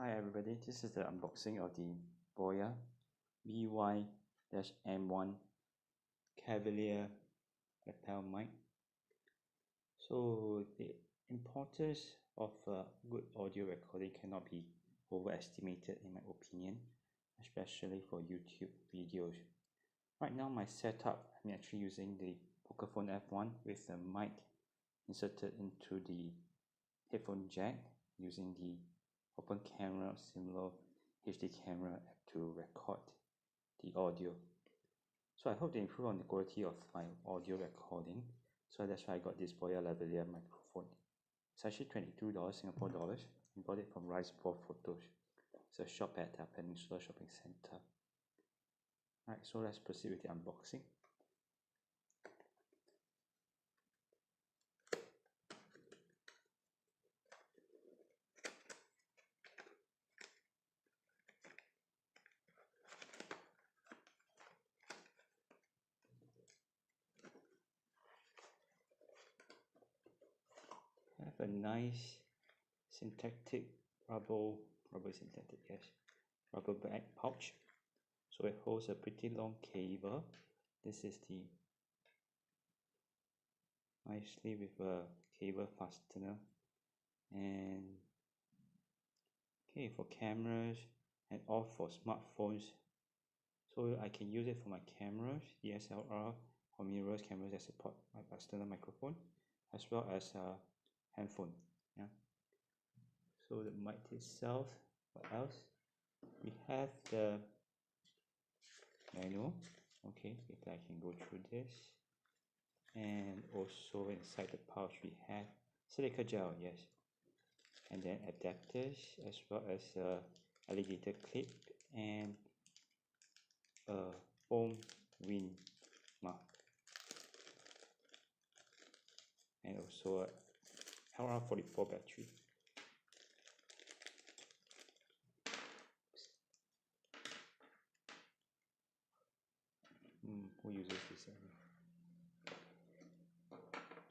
Hi everybody, this is the unboxing of the Boya BY-M1 Cavalier lapel mic. So the importance of good audio recording cannot be overestimated in my opinion, especially for YouTube videos. Right now my setup, I'm actually using the Pocophone F1 with the mic inserted into the headphone jack using the open camera similar HD camera to record the audio. So I hope to improve on the quality of my audio recording. So that's why I got this Boya lavalier microphone. It's actually $22 Singapore dollars. I bought it from Rise for Photos. It's a shop at Peninsula Shopping Center. Alright, so let's proceed with the unboxing. I have a nice synthetic rubber bag pouch. So it holds a pretty long cable. This is the nicely with a cable fastener, and okay, for cameras and all for smartphones. So I can use it for my cameras, DSLR or mirrorless cameras that support my external microphone, as well as a handphone. Yeah. So the mic itself, what else? We have the manual. Okay, if I can go through this. And also inside the pouch we have silica gel, yes, and then adapters, as well as a alligator clip and a foam wind mask, and also a LR44 battery. Who uses this anyway?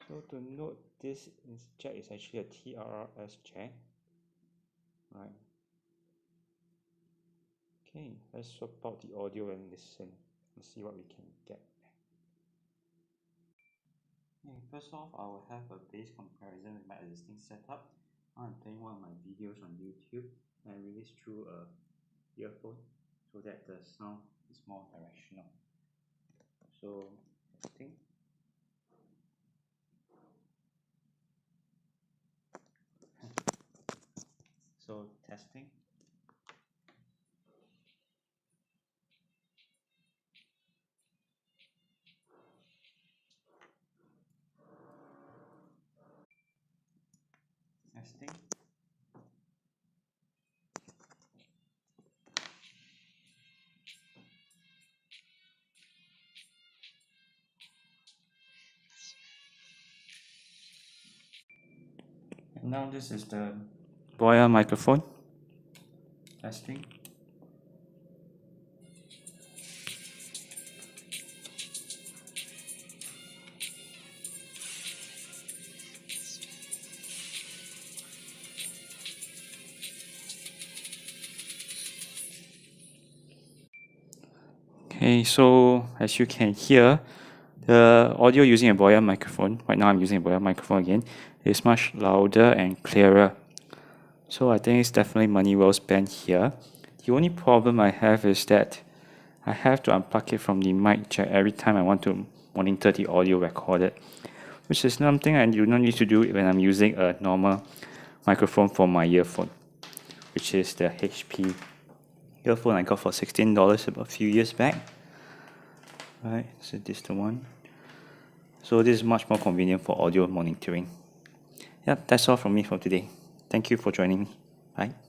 So to note, this jack is actually a TRRS jack, right? Okay, let's swap out the audio and listen and see what we can get. Okay, first off, I will have a base comparison with my existing setup. I'm playing one of my videos on YouTube and I release through a earphone so that the sound is more directional. So testing. So testing. Testing. And now this is the Boya microphone. Testing. Okay, so as you can hear, the audio using a Boya microphone, right now I'm using a Boya microphone again, is much louder and clearer. So I think it's definitely money well spent here. The only problem I have is that I have to unplug it from the mic jack every time I want to monitor the audio recorded, which is something I do not need to do when I'm using a normal microphone for my earphone, which is the HP earphone I got for $16 about a few years back. Right, so this is the one. So this is much more convenient for audio monitoring. Yep, that's all from me for today. Thank you for joining me. Bye.